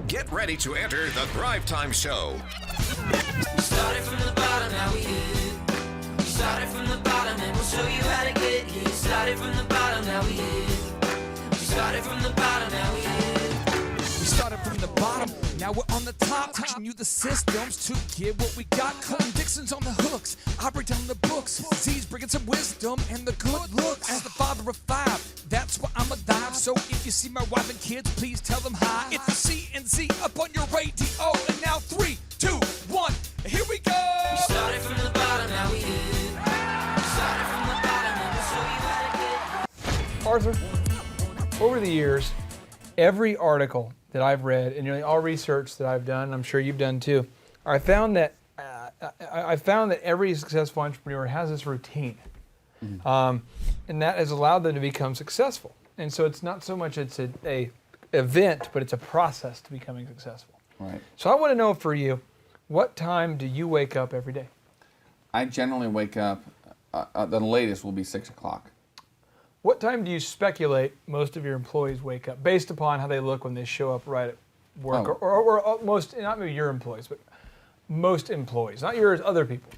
Get ready to enter the Thrive Time Show. We started from the bottom, now we here. We started from the bottom and we'll show you how to get here. Started from the bottom, now we here. We started from the bottom, now we here. We started from the bottom, now we're on the top. Teaching you the systems to get what we got. Colton Dixon's on the hooks, I break down the books. Z's bringing some wisdom and the good looks. As the father of five, that's why I'm alive. So if you see my wife and kids, please tell them hi. It's the C&Z up on your radio. And now 3, 2, 1, here we go. We started from the bottom, now we here. We started from the bottom and we'll show you how to get. Arthur, over the years, every article that I've read, and nearly all research that I've done, and I'm sure you've done too, I found that every successful entrepreneur has this routine, and that has allowed them to become successful. And so it's not so much it's a event, but it's a process to becoming successful. Right. So I want to know for you, what time do you wake up every day? I generally wake up, the latest will be 6 o'clock. What time do you speculate most of your employees wake up, based upon how they look when they show up right at work? Oh. Or most, not maybe your employees, but most employees, not yours, other people.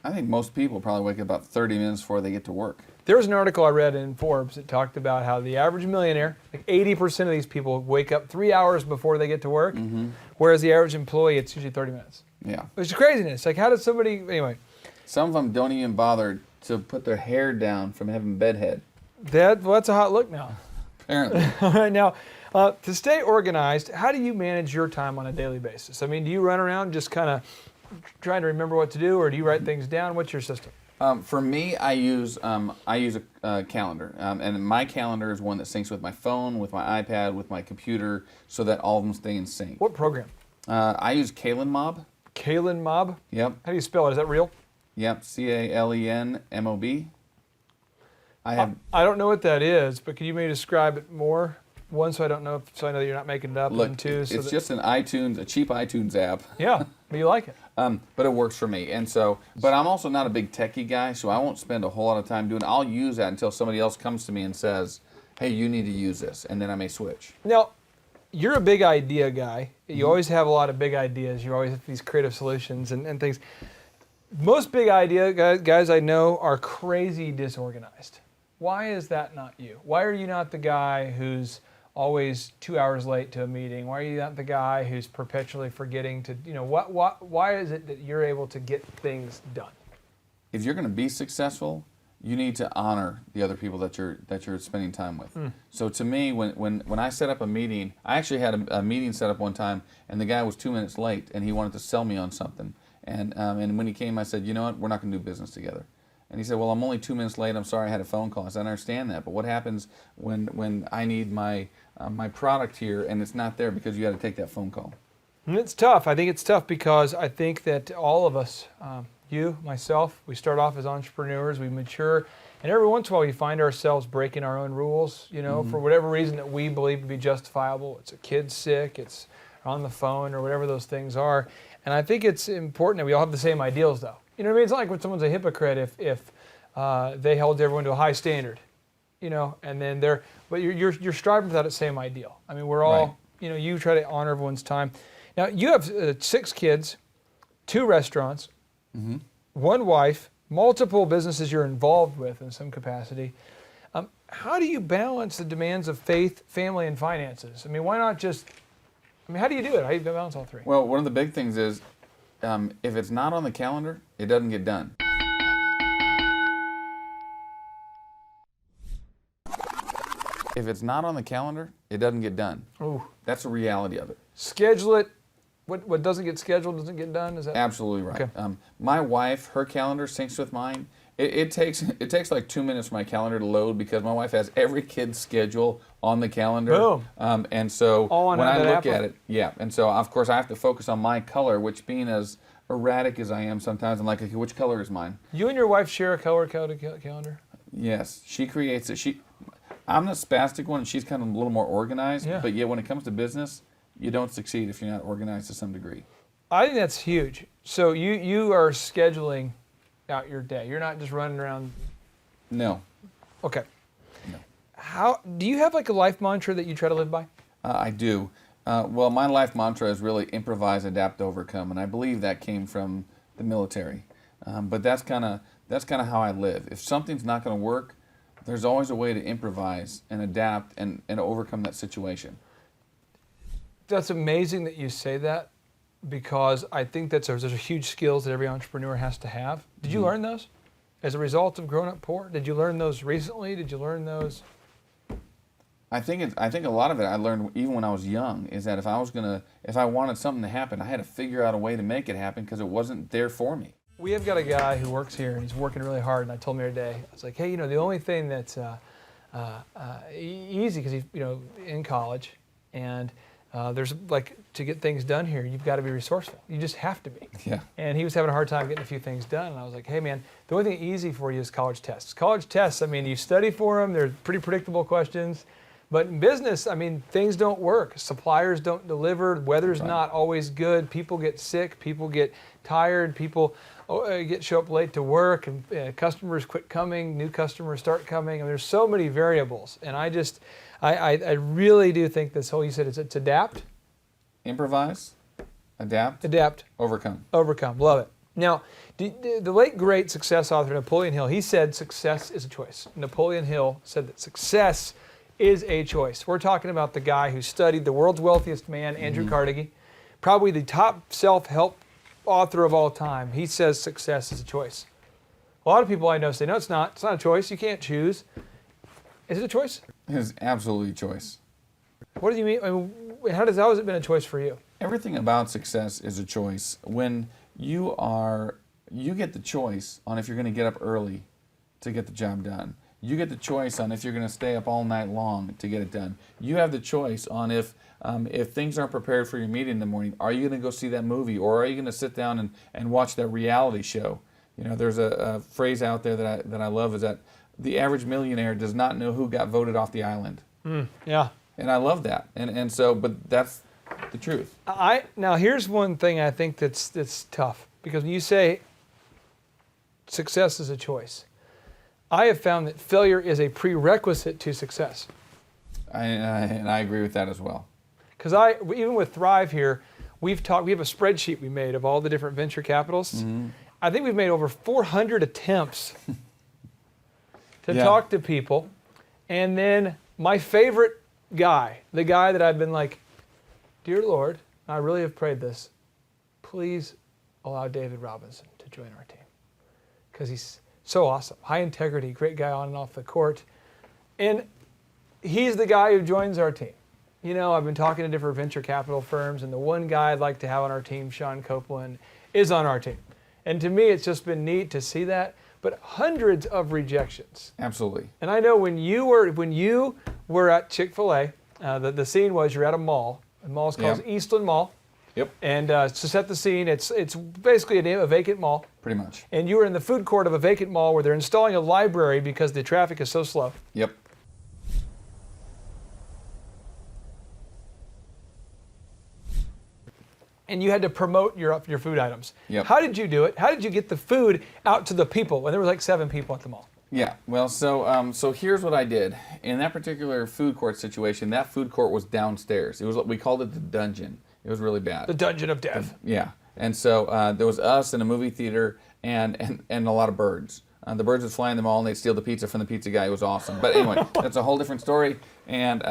I think most people probably wake up about 30 minutes before they get to work. There was an article I read in Forbes that talked about how the average millionaire, like 80% of these people, wake up 3 hours before they get to work, whereas the average employee, it's usually 30 minutes. Yeah. Which is craziness. Like, how does somebody, anyway. Some of them don't even bother to put their hair down from having bedhead. That's a hot look now. Apparently. All right, now, to stay organized, how do you manage your time on a daily basis? I mean, do you run around just kind of trying to remember what to do, or do you write things down? What's your system? For me, I use a calendar, and my calendar is one that syncs with my phone, with my iPad, with my computer, so that all of them stay in sync. What program? I use Kalen Mob. Kalen Mob? Yep. How do you spell it? Is that real? Yep. CALENMOB. I don't know what that is, but can you maybe describe it more? One, so I don't know, so I know that you're not making it up. Look, and two, it's just a cheap iTunes app. Yeah, but you like it. But it works for me, and so. But I'm also not a big techie guy, so I won't spend a whole lot of time doing it. I'll use that until somebody else comes to me and says, "Hey, you need to use this," and then I may switch. Now, you're a big idea guy. You always have a lot of big ideas. You always have these creative solutions and things. Most big idea guys I know are crazy disorganized. Why is that not you? Why are you not the guy who's always 2 hours late to a meeting? Why are you not the guy who's perpetually forgetting to, why is it that you're able to get things done? If you're going to be successful, you need to honor the other people that you're spending time with. So to me, when I set up a meeting, I actually had a meeting set up one time, and the guy was 2 minutes late, and he wanted to sell me on something. And when he came, I said, you know what, we're not going to do business together. And he said, well, I'm only 2 minutes late. I'm sorry, I had a phone call. I said, I understand that, but what happens when I need my product here and it's not there because you had to take that phone call? And it's tough. I think it's tough because I think that all of us, you, myself, we start off as entrepreneurs, we mature, and every once in a while we find ourselves breaking our own rules, for whatever reason that we believe to be justifiable. It's a kid sick, it's on the phone, or whatever those things are. And I think it's important that we all have the same ideals, though. You know what I mean? It's not like when someone's a hypocrite if they held everyone to a high standard, and then but you're striving for that same ideal. I mean, we're all, right. You try to honor everyone's time. Now, you have 6 kids, 2 restaurants, 1 wife, multiple businesses you're involved with in some capacity. How do you balance the demands of faith, family, and finances? I mean, why not how do you do it? How do you balance all 3? Well, one of the big things is, if it's not on the calendar, it doesn't get done. If it's not on the calendar, it doesn't get done. Ooh. That's the reality of it. Schedule it. What doesn't get scheduled doesn't get done? Is that absolutely right? Okay. My wife, her calendar syncs with mine. It takes like 2 minutes for my calendar to load because my wife has every kid's schedule on the calendar. Boom. And so when I look app. at it, yeah. And so of course I have to focus on my color, which being as erratic as I am sometimes, I'm like, okay, which color is mine? You and your wife share a color calendar? Yes, she creates it. I'm the spastic one, and she's kind of a little more organized. Yeah. But yet when it comes to business, you don't succeed if you're not organized to some degree. I think that's huge. So you are scheduling out your day. You're not just running around. No. Okay. No. How do you have like a life mantra that you try to live by? I do. Well, my life mantra is really improvise, adapt, overcome, and I believe that came from the military. But that's kind of how I live. If something's not going to work, there's always a way to improvise and adapt and overcome that situation. That's amazing that you say that, because I think those are huge skills that every entrepreneur has to have. Did you learn those as a result of growing up poor? Did you learn those recently? Did you learn those? I think a lot of it I learned even when I was young, is that if I wanted something to happen, I had to figure out a way to make it happen because it wasn't there for me. We have got a guy who works here, and he's working really hard. And I told him the other day, I was like, hey, the only thing that's easy, because he's in college, and there's to get things done here, you've got to be resourceful. You just have to be. Yeah. And he was having a hard time getting a few things done. And I was like, hey man, the only thing easy for you is college tests. College tests, I mean, you study for them. They're pretty predictable questions. But in business, I mean, things don't work. Suppliers don't deliver. Weather's not always good. People get sick. People get tired. People show up late to work, and customers quit coming. New customers start coming. And there's so many variables. And I really do think this whole, you said it's adapt. Improvise, adapt, overcome. Love it. Now, the late great success author Napoleon Hill, he said success is a choice. Napoleon Hill said that success is a choice. We're talking about the guy who studied the world's wealthiest man, Andrew Carnegie, probably the top self-help author of all time. He says success is a choice. A lot of people I know say, no, it's not. It's not a choice. You can't choose. Is it a choice? It is absolutely a choice. What do you mean? I mean, how has it been a choice for you? Everything about success is a choice. When you get the choice on if you're going to get up early to get the job done. You get the choice on if you're going to stay up all night long to get it done. You have the choice on if things aren't prepared for your meeting in the morning, are you going to go see that movie, or are you going to sit down and watch that reality show? There's a phrase out there that I love, is that the average millionaire does not know who got voted off the island. Yeah. And I love that. And so, but that's the truth. Now here's one thing I think that's tough, because when you say success is a choice, I have found that failure is a prerequisite to success. And I agree with that as well. Because even with Thrive here, we have a spreadsheet we made of all the different venture capitalists. I think we've made over 400 attempts to talk to people. And then my favorite guy, the guy that I've been like, dear Lord, I really have prayed this, please allow David Robinson to join our team. Because he's so awesome, high integrity, great guy on and off the court. And he's the guy who joins our team. I've been talking to different venture capital firms, and the one guy I'd like to have on our team, Sean Copeland, is on our team. And to me, it's just been neat to see that, but hundreds of rejections. Absolutely. And I know when you were at Chick-fil-A, the scene was you're at a mall. The mall's called Eastland Mall. Yep. And to set the scene, it's basically a vacant mall. Pretty much. And you were in the food court of a vacant mall where they're installing a library because the traffic is so slow. Yep. And you had to promote your food items. Yep. How did you do it? How did you get the food out to the people when there was like 7 people at the mall? Yeah, well, so here's what I did. In that particular food court situation, that food court was downstairs. We called it the dungeon. It was really bad. The dungeon of death. Yeah, and so there was us in a movie theater and a lot of birds. The birds would fly in the mall and they'd steal the pizza from the pizza guy. It was awesome. But anyway, that's a whole different story. And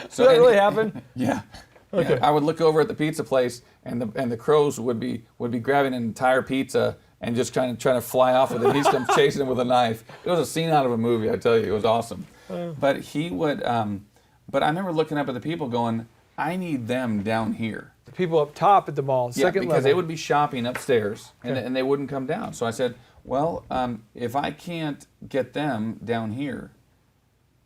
so Did that really happen? Yeah. Okay. Yeah, I would look over at the pizza place, and the crows would be grabbing an entire pizza and just trying to fly off with it. He's come chasing him with a knife. It was a scene out of a movie, I tell you. It was awesome. But he would. But I remember looking up at the people, going, "I need them down here." The people up top at the mall, second because level. they would be shopping upstairs, Okay. and they wouldn't come down. So I said, "Well, if I can't get them down here,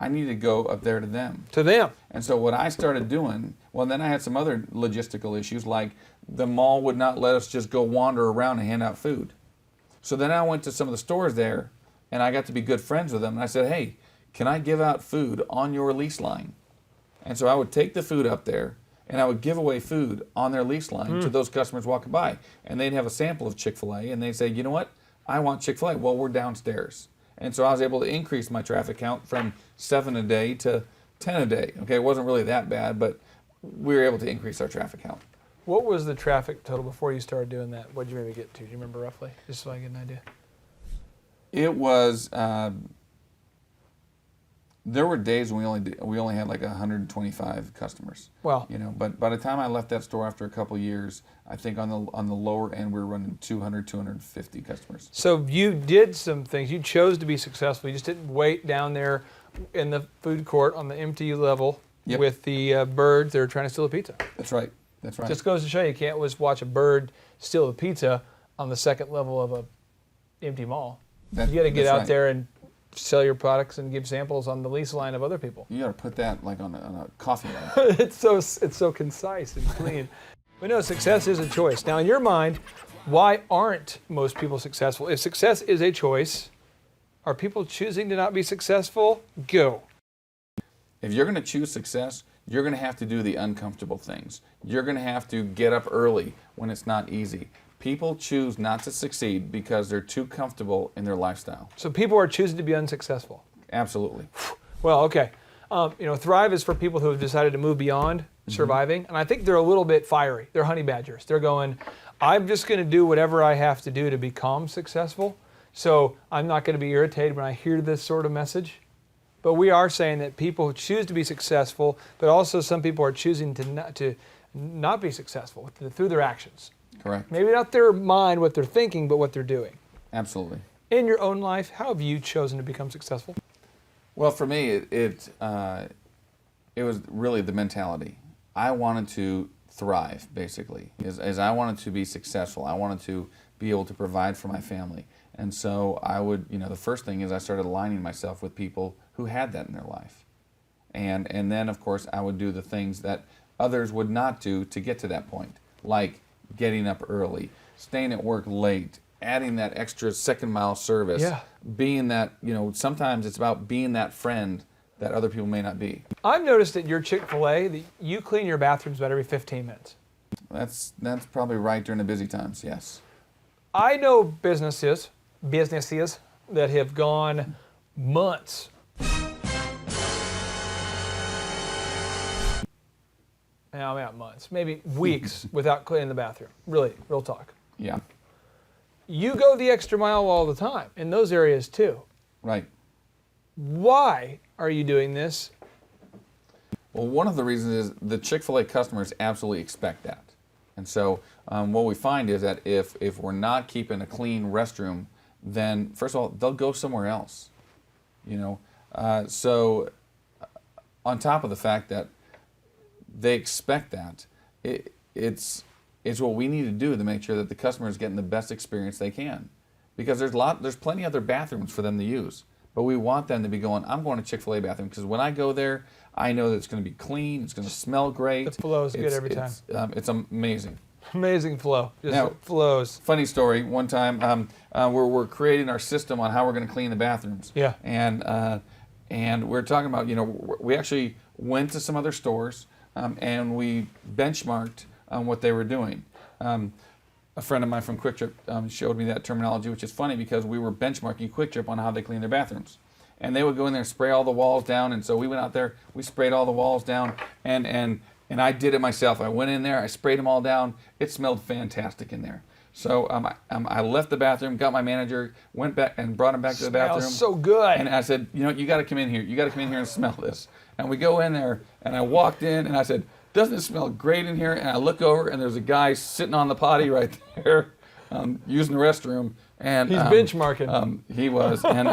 I need to go up there to them." To them. And so what I started doing, well, then I had some other logistical issues, like the mall would not let us just go wander around and hand out food. So then I went to some of the stores there, and I got to be good friends with them. And I said, "Hey, can I give out food on your lease line?" And so I would take the food up there, and I would give away food on their lease line to those customers walking by. And they'd have a sample of Chick-fil-A, and they'd say, "You know what? I want Chick-fil-A." Well, we're downstairs. And so I was able to increase my traffic count from 7 a day to 10 a day. Okay, it wasn't really that bad, but we were able to increase our traffic count. What was the traffic total before you started doing that? What did you maybe get to? Do you remember roughly? Just so I get an idea. It was. There were days when we only had like 125 customers. Wow. You know, but by the time I left that store after a couple of years, I think on the lower end we were running 200, 250 customers. So you did some things. You chose to be successful. You just didn't wait down there in the food court on the empty level Yep. with the birds that are trying to steal a pizza. That's right. That's right. Just goes to show you can't just watch a bird steal a pizza on the second level of a empty mall. You got to get that's out right. there and sell your products and give samples on the lease line of other people. You got to put that like on a coffee mug. It's so concise and clean. But no, success is a choice. Now, in your mind, why aren't most people successful? If success is a choice, are people choosing to not be successful? Go. If you're going to choose success, you're going to have to do the uncomfortable things. You're going to have to get up early when it's not easy. People choose not to succeed because they're too comfortable in their lifestyle. So people are choosing to be unsuccessful. Absolutely. Well, okay. Thrive is for people who have decided to move beyond surviving, and I think they're a little bit fiery. They're honey badgers. They're going, I'm just going to do whatever I have to do to become successful, so I'm not going to be irritated when I hear this sort of message. But we are saying that people choose to be successful, but also some people are choosing to not be successful through their actions. Correct. Maybe not their mind, what they're thinking, but what they're doing. Absolutely. In your own life, how have you chosen to become successful? Well, for me, it was really the mentality. I wanted to thrive, basically. As I wanted to be successful, I wanted to be able to provide for my family. And so I would, the first thing is I started aligning myself with people who had that in their life. And then, of course, I would do the things that others would not do to get to that point, like getting up early, staying at work late, adding that extra second mile service, being that, sometimes it's about being that friend that other people may not be. I've noticed at your Chick-fil-A that you clean your bathrooms about every 15 minutes. That's probably right during the busy times, yes. I know businesses that have gone months. Now I'm out months, maybe weeks without cleaning the bathroom. Really, real talk. Yeah. You go the extra mile all the time in those areas too. Right. Why are you doing this? Well, one of the reasons is the Chick-fil-A customers absolutely expect that. And so what we find is that if we're not keeping a clean restroom, then first of all, they'll go somewhere else. So on top of the fact that they expect that, it's what we need to do to make sure that the customer is getting the best experience they can. Because there's plenty other bathrooms for them to use. But we want them to be going, I'm going to Chick-fil-A bathroom because when I go there, I know that it's going to be clean, it's going to smell great. The flow is good every time. It's amazing. Amazing flow. Just Now, flows. Funny story, one time we're creating our system on how we're going to clean the bathrooms. Yeah. And we're talking about, we actually went to some other stores and we benchmarked what they were doing. A friend of mine from Quick Trip showed me that terminology, which is funny because we were benchmarking Quick Trip on how they clean their bathrooms. And they would go in there and spray all the walls down. And so we went out there, we sprayed all the walls down, and I did it myself. I went in there, I sprayed them all down. It smelled fantastic in there. So I left the bathroom, got my manager, went back and brought him back to the bathroom. Smells so good. And I said, you got to come in here. You got to come in here and smell this. And we go in there, and I walked in, and I said, doesn't it smell great in here? And I look over, and there's a guy sitting on the potty right there, using the restroom. And he's benchmarking. He was, and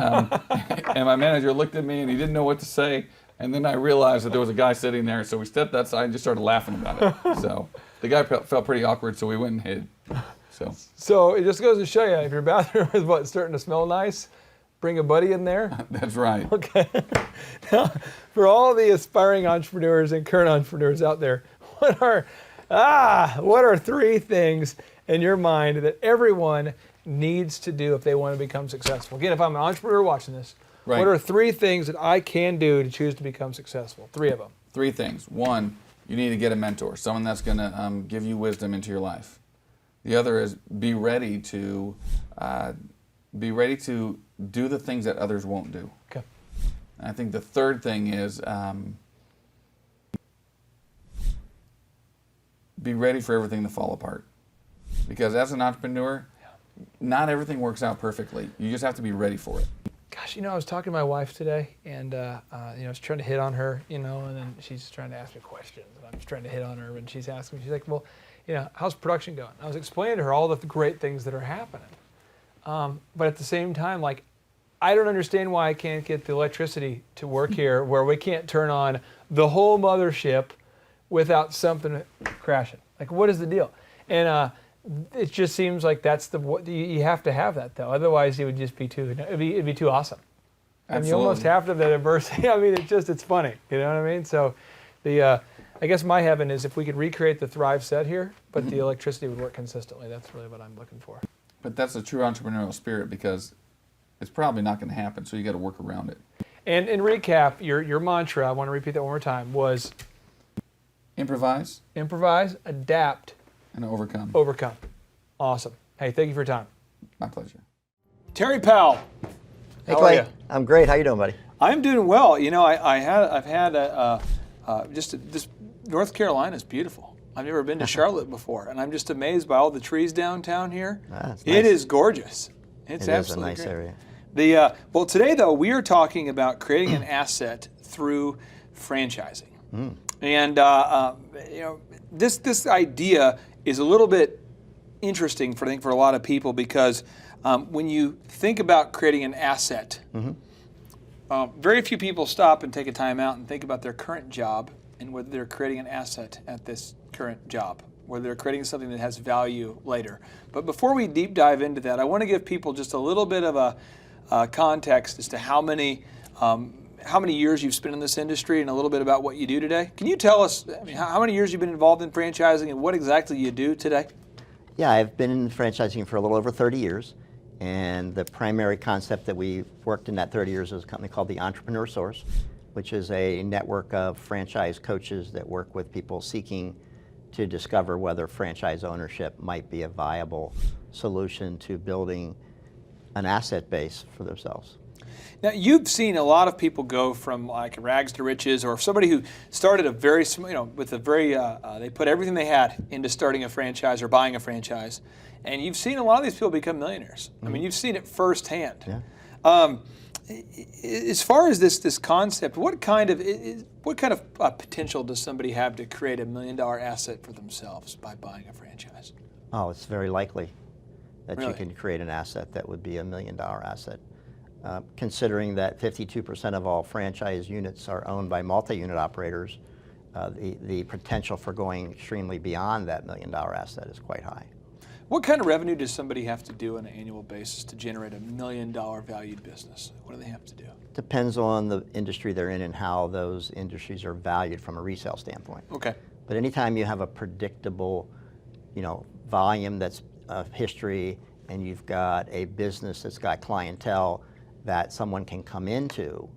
my manager looked at me, and he didn't know what to say. And then I realized that there was a guy sitting there, so we stepped outside and just started laughing about it. So the guy felt pretty awkward, so we went and hid. So it just goes to show you, if your bathroom is starting to smell nice, bring a buddy in there. That's right. Okay. Now, for all the aspiring entrepreneurs and current entrepreneurs out there, what are 3 things in your mind that everyone needs to do if they want to become successful? Again, if I'm an entrepreneur watching this, right. What are 3 things that I can do to choose to become successful? 3 of them. 3 things. 1, you need to get a mentor, someone that's going to give you wisdom into your life. The other is be ready to do the things that others won't do. Okay. And I think the third thing is be ready for everything to fall apart. Because as an entrepreneur, not everything works out perfectly. You just have to be ready for it. Gosh, I was talking to my wife today, and I was trying to hit on her, and then she's trying to ask me questions, and I'm just trying to hit on her, and she's asking me, she's like, well, how's production going? I was explaining to her all the great things that are happening, but at the same time, like, I don't understand why I can't get the electricity to work here, where we can't turn on the whole mothership without something crashing. Like, what is the deal? And it just seems like that's you have to have that, though. Otherwise, it would just be it'd be too awesome. Absolutely. And you almost have to have that adversity. I mean, it's funny. You know what I mean? So, I guess my heaven is if we could recreate the Thrive set here, but the electricity would work consistently. That's really what I'm looking for. But that's a true entrepreneurial spirit, because it's probably not going to happen, so you got to work around it. And in recap, your mantra, I want to repeat that one more time, was improvise, adapt, and overcome. Overcome. Awesome. Hey, thank you for your time. My pleasure. Terry Powell. Hey, How Clay. are you? I'm great. How you doing, buddy? I'm doing well. I've had this North Carolina is beautiful. I've never been to Charlotte before, and I'm just amazed by all the trees downtown here. It's It nice. is gorgeous. It's It is a absolutely nice great. area. Well, today though we are talking about creating an asset through franchising, and this idea is a little bit interesting for a lot of people, because when you think about creating an asset, very few people stop and take a time out and think about their current job and whether they're creating an asset at this current job, whether they're creating something that has value later. But before we deep dive into that, I want to give people just a little bit of a context as to how many years you've spent in this industry and a little bit about what you do today. Can you tell us how many years you've been involved in franchising and what exactly you do today? Yeah, I've been in franchising for a little over 30 years. And the primary concept that we've worked in that 30 years is a company called the Entrepreneur Source, which is a network of franchise coaches that work with people seeking to discover whether franchise ownership might be a viable solution to building an asset base for themselves. Now, you've seen a lot of people go from like rags to riches, or somebody who started a very, with a very, they put everything they had into starting a franchise or buying a franchise. And you've seen a lot of these people become millionaires. I mean, you've seen it firsthand. Yeah. As far as this concept, what kind of potential does somebody have to create $1 million asset for themselves by buying a franchise? Oh, it's very likely that Really? you can create an asset that would be $1 million asset. Considering that 52% of all franchise units are owned by multi-unit operators, the potential for going extremely beyond that $1 million asset is quite high. What kind of revenue does somebody have to do on an annual basis to generate $1 million valued business? What do they have to do? Depends on the industry they're in and how those industries are valued from a resale standpoint. Okay. But anytime you have a predictable, volume that's of history, and you've got a business that's got clientele that someone can come into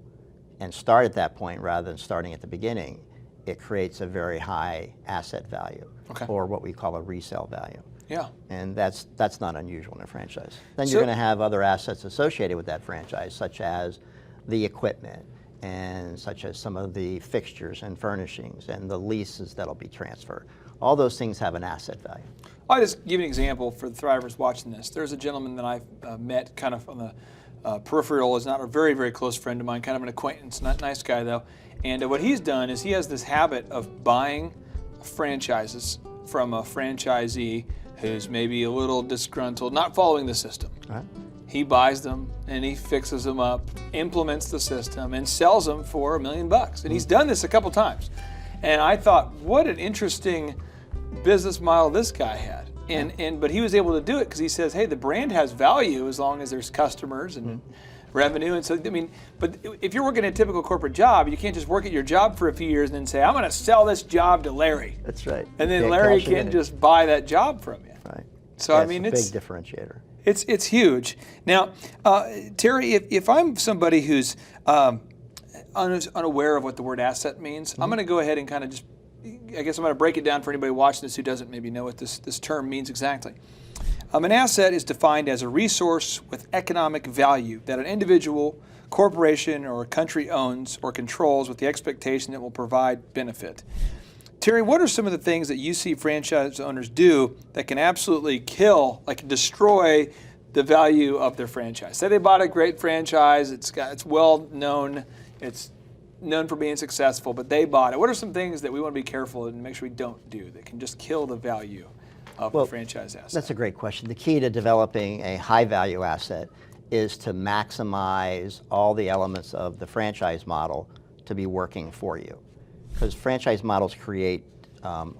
and start at that point rather than starting at the beginning, it creates a very high asset value, Okay. or what we call a resale value. Yeah. And that's not unusual in a franchise. Then So- you're going to have other assets associated with that franchise, such as the equipment, and such as some of the fixtures and furnishings and the leases that'll be transferred. All those things have an asset value. I'll just give you an example for the Thrivers watching this. There's a gentleman that I've met kind of on the peripheral, is not a very, very close friend of mine, kind of an acquaintance, not nice guy though. And what he's done is he has this habit of buying franchises from a franchisee who's maybe a little disgruntled, not following the system. All right? He buys them and he fixes them up, implements the system, and sells them for $1 million. And he's done this a couple times. And I thought, what an interesting business model this guy had. But he was able to do it because he says, hey, the brand has value as long as there's customers and revenue. And so, but if you're working a typical corporate job, you can't just work at your job for a few years and then say, I'm going to sell this job to Larry. That's right. And then Can't Larry cash it can't in. just buy that job from you. Right. So, Yeah, I mean, it's a big differentiator. It's huge. Now, Terry, if I'm somebody who's unaware of what the word asset means, I'm going to go ahead and kind of just, I guess I'm going to break it down for anybody watching this who doesn't maybe know what this term means exactly. An asset is defined as a resource with economic value that an individual, corporation, or a country owns or controls with the expectation that it will provide benefit. Terry, what are some of the things that you see franchise owners do that can absolutely kill, like destroy the value of their franchise? Say they bought a great franchise, it's well known, it's known for being successful, but they bought it. What are some things that we want to be careful and make sure we don't do that can just kill the value of the franchise asset? That's a great question. The key to developing a high value asset is to maximize all the elements of the franchise model to be working for you. Because franchise models create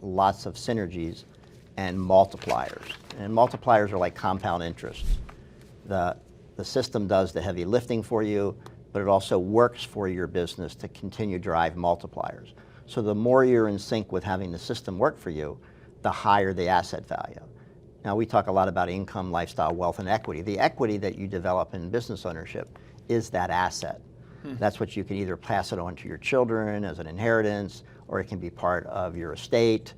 lots of synergies and multipliers. And multipliers are like compound interest. The system does the heavy lifting for you, but it also works for your business to continue to drive multipliers. So the more you're in sync with having the system work for you, the higher the asset value. Now, we talk a lot about income, lifestyle, wealth, and equity. The equity that you develop in business ownership is that asset. That's what you can either pass it on to your children as an inheritance, or it can be part of your estate,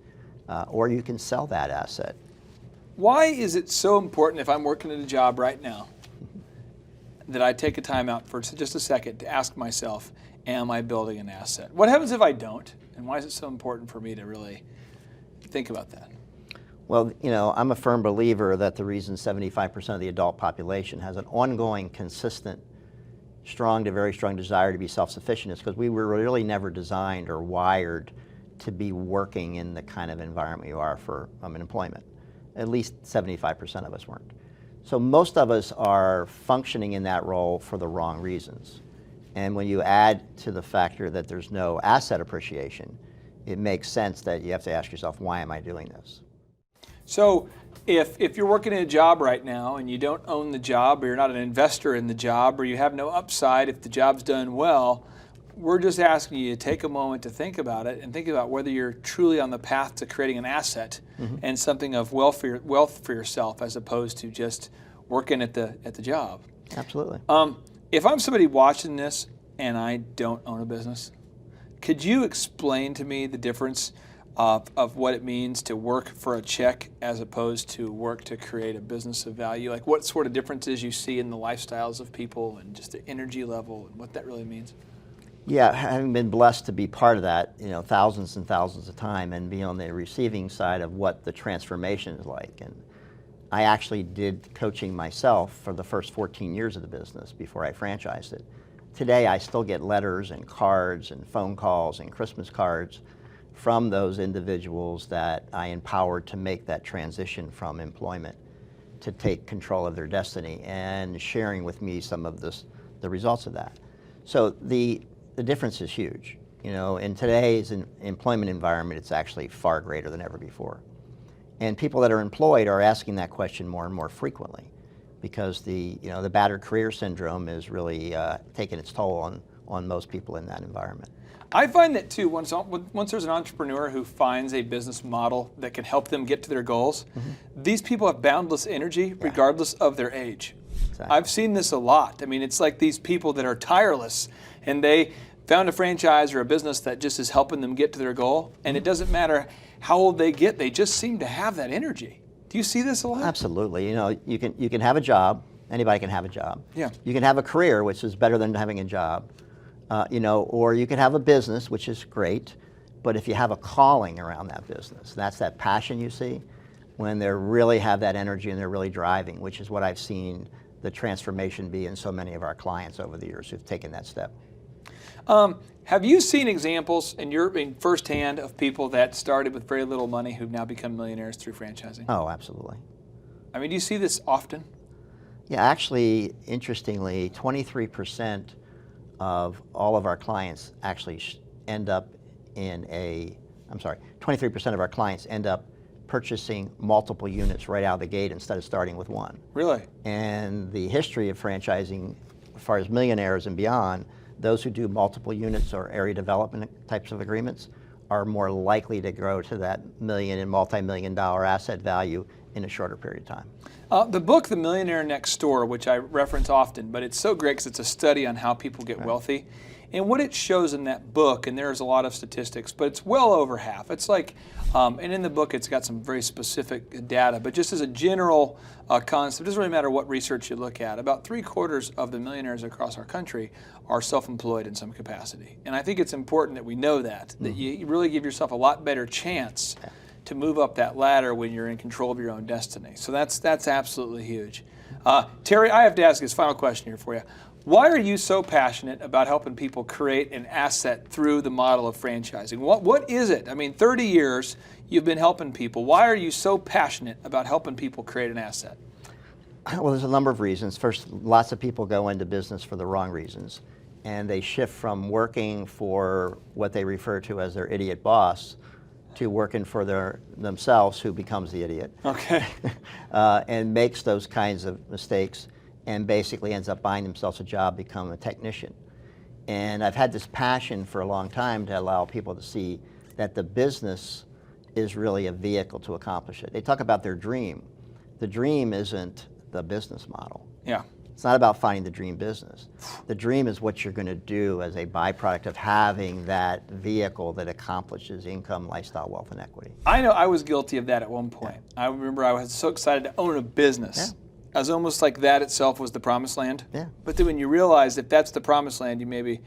or you can sell that asset. Why is it so important, if I'm working at a job right now, that I take a time out for just a second to ask myself, am I building an asset? What happens if I don't? And why is it so important for me to really think about that? Well, you know, I'm a firm believer that the reason 75% of the adult population has an ongoing, consistent, strong to very strong desire to be self-sufficient is because we were really never designed or wired to be working in the kind of environment you are for employment. At least 75% of us weren't. So most of us are functioning in that role for the wrong reasons. And when you add to the factor that there's no asset appreciation, it makes sense that you have to ask yourself, why am I doing this? So if you're working in a job right now and you don't own the job, or you're not an investor in the job, or you have no upside if the job's done well, we're just asking you to take a moment to think about it and think about whether you're truly on the path to creating an asset and something of wealth for yourself, as opposed to just working at the job. Absolutely. If I'm somebody watching this and I don't own a business, could you explain to me the difference of what it means to work for a check as opposed to work to create a business of value? Like, what sort of differences you see in the lifestyles of people and just the energy level and what that really means? Yeah, having been blessed to be part of that, you know, thousands and thousands of time and be on the receiving side of what the transformation is like. And I actually did coaching myself for the first 14 years of the business before I franchised it. Today, I still get letters and cards and phone calls and Christmas cards from those individuals that I empowered to make that transition from employment to take control of their destiny, and sharing with me some of the results of that. So the difference is huge. You know, in today's employment environment, it's actually far greater than ever before. And people that are employed are asking that question more and more frequently, because the battered career syndrome is really taking its toll on most people in that environment. I find that too, once there's an entrepreneur who finds a business model that can help them get to their goals, these people have boundless energy regardless of their age. Exactly. I've seen this a lot. I mean, it's like these people that are tireless and they found a franchise or a business that just is helping them get to their goal, and it doesn't matter how old they get, they just seem to have that energy. Do you see this a lot? Absolutely. You know, you can have a job. Anybody can have a job. Yeah. You can have a career, which is better than having a job. Or you can have a business, which is great, but if you have a calling around that business, that's that passion you see, when they really have that energy and they're really driving, which is what I've seen the transformation be in so many of our clients over the years who've taken that step. Have you seen examples in firsthand of people that started with very little money who've now become millionaires through franchising? Oh, absolutely. I mean, do you see this often? Yeah, actually, interestingly, 23% of all of our clients actually end up 23% of our clients end up purchasing multiple units right out of the gate instead of starting with one. Really? And the history of franchising, as far as millionaires and beyond, those who do multiple units or area development types of agreements are more likely to grow to that million and multi-million-dollar asset value in a shorter period of time. The book, The Millionaire Next Door, which I reference often, but it's so great because it's a study on how people get wealthy. And what it shows in that book, and there's a lot of statistics, but it's well over half. It's like, and in the book it's got some very specific data, but just as a general concept, it doesn't really matter what research you look at, about 3/4 of the millionaires across our country are self-employed in some capacity. And I think it's important that we know that you really give yourself a lot better chance to move up that ladder when you're in control of your own destiny. So that's absolutely huge. Terry, I have to ask this final question here for you. Why are you so passionate about helping people create an asset through the model of franchising? What is it? I mean, 30 years you've been helping people. Why are you so passionate about helping people create an asset? Well, there's a number of reasons. First, lots of people go into business for the wrong reasons, and they shift from working for what they refer to as their idiot boss to working for themselves, who becomes the idiot. Okay. And makes those kinds of mistakes and basically ends up buying themselves a job, become a technician. And I've had this passion for a long time to allow people to see that the business is really a vehicle to accomplish it. They talk about their dream. The dream isn't the business model. Yeah. It's not about finding the dream business. The dream is what you're going to do as a byproduct of having that vehicle that accomplishes income, lifestyle, wealth, and equity. I know I was guilty of that at one point. I remember I was so excited to own a business. Yeah. I was almost like that itself was the promised land. Yeah. But then when you realize if that's the promised land, you maybe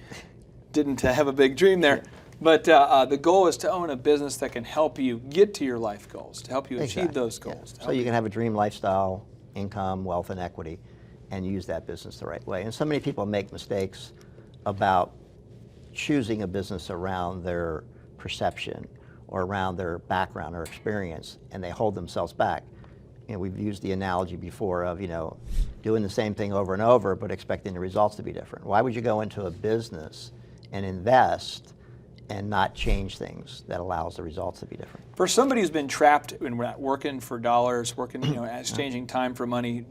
didn't have a big dream there. But the goal is to own a business that can help you get to your life goals, to help you achieve those goals. Yeah. So you can have a dream lifestyle, income, wealth, and equity, and use that business the right way. And so many people make mistakes about choosing a business around their perception or around their background or experience, and they hold themselves back. You know, we've used the analogy before of, doing the same thing over and over, but expecting the results to be different. Why would you go into a business and invest and not change things that allows the results to be different? For somebody who's been trapped in working for dollars, working, exchanging time for money,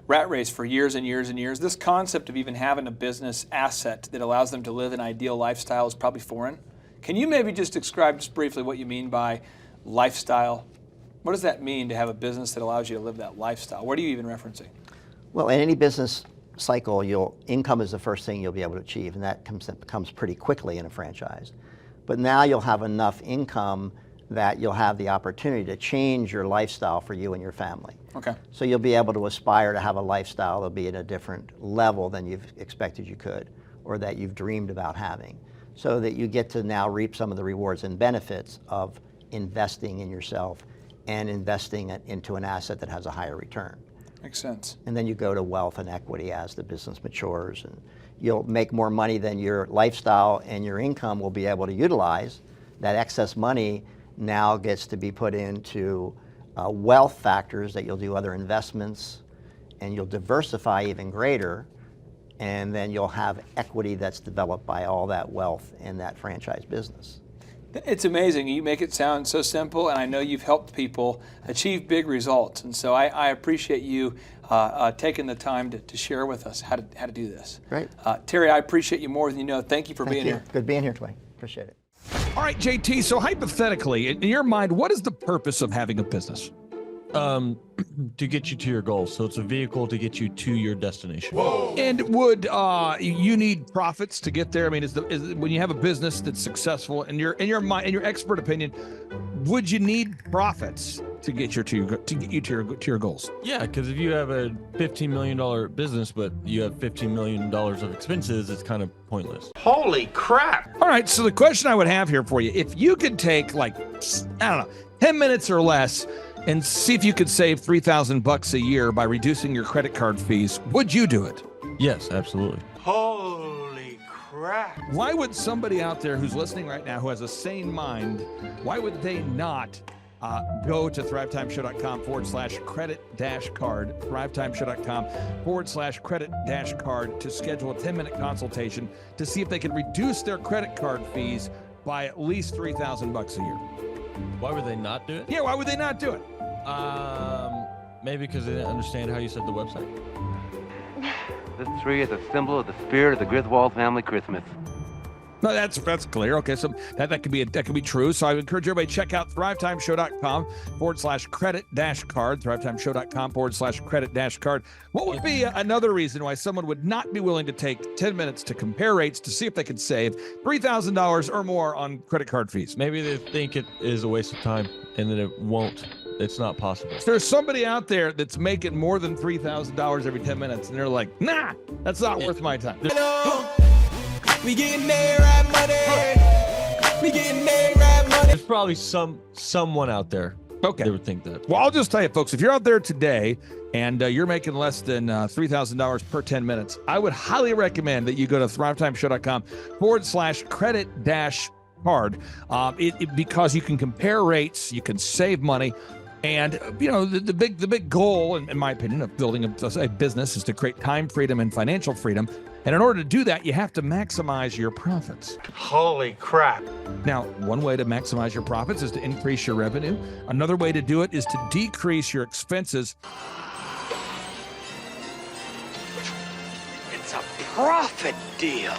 rat race for years and years and years, this concept of even having a business asset that allows them to live an ideal lifestyle is probably foreign. Can you maybe just describe just briefly what you mean by lifestyle? What does that mean to have a business that allows you to live that lifestyle? What are you even referencing? Well, in any business cycle, income is the first thing you'll be able to achieve, and that comes pretty quickly in a franchise. But now you'll have enough income that you'll have the opportunity to change your lifestyle for you and your family. Okay. So you'll be able to aspire to have a lifestyle that'll be at a different level than you've expected you could, or that you've dreamed about having, so that you get to now reap some of the rewards and benefits of investing in yourself and investing it into an asset that has a higher return. Makes sense. And then you go to wealth and equity as the business matures, and you'll make more money than your lifestyle and your income will be able to utilize. That excess money now gets to be put into wealth factors that you'll do other investments, and you'll diversify even greater, and then you'll have equity that's developed by all that wealth in that franchise business. It's amazing. You make it sound so simple, and I know you've helped people achieve big results. And so I appreciate you taking the time to share with us how to do this. Great. Terry, I appreciate you more than you know. Thank you for being here. Good being here, Dwayne. Appreciate it. All right, JT, so hypothetically, in your mind, what is the purpose of having a business? To get you to your goals. So it's a vehicle to get you to your destination. And would you need profits to get there? I mean, is when you have a business that's successful, in your mind, in your expert opinion, would you need profits to get you to your goals? Yeah, because if you have a $15 million business, but you have $15 million of expenses, it's kind of pointless. Holy crap! All right, so the question I would have here for you, if you could take 10 minutes or less and see if you could save $3,000 a year by reducing your credit card fees, would you do it? Yes, absolutely. Holy crap! Why would somebody out there who's listening right now who has a sane mind, why would they not go to thrivetimeshow.com/credit-card, thrivetimeshow.com/credit-card to schedule a 10-minute consultation to see if they can reduce their credit card fees by at least $3,000 a year. Why would they not do it? Yeah, why would they not do it? Maybe because they didn't understand how you said the website. This tree is a symbol of the spirit of the Griswold family Christmas. No, that's clear. Okay, so that could be true. So I would encourage everybody to check out thrivetimeshow.com/credit-card, thrivetimeshow.com/credit-card. What would be another reason why someone would not be willing to take 10 minutes to compare rates to see if they could save $3,000 or more on credit card fees? Maybe they think it is a waste of time and that it won't. It's not possible. There's somebody out there that's making more than $3,000 every 10 minutes, and they're like, nah, that's not worth my time. We getting there, right money. We getting there, right money. There's probably someone out there Okay. that would think that. Well, I'll just tell you, folks, if you're out there today and you're making less than $3,000 per 10 minutes, I would highly recommend that you go to thrivetimeshow.com/credit-card because you can compare rates, you can save money. And, you know, the big goal, in my opinion, of building a business is to create time freedom and financial freedom. And in order to do that, you have to maximize your profits. Holy crap. Now, one way to maximize your profits is to increase your revenue. Another way to do it is to decrease your expenses. It's a profit deal.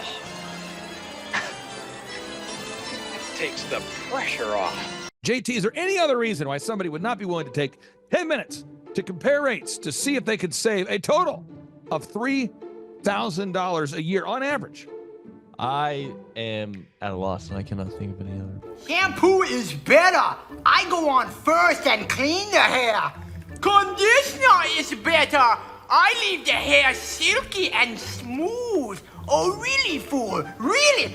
Takes the pressure off. JT, is there any other reason why somebody would not be willing to take 10 minutes to compare rates to see if they could save a total of $3,000 a year on average? I am at a loss and I cannot think of any other. Shampoo is better. I go on first and clean the hair. Conditioner is better. I leave the hair silky and smooth. Oh, really, fool? Really?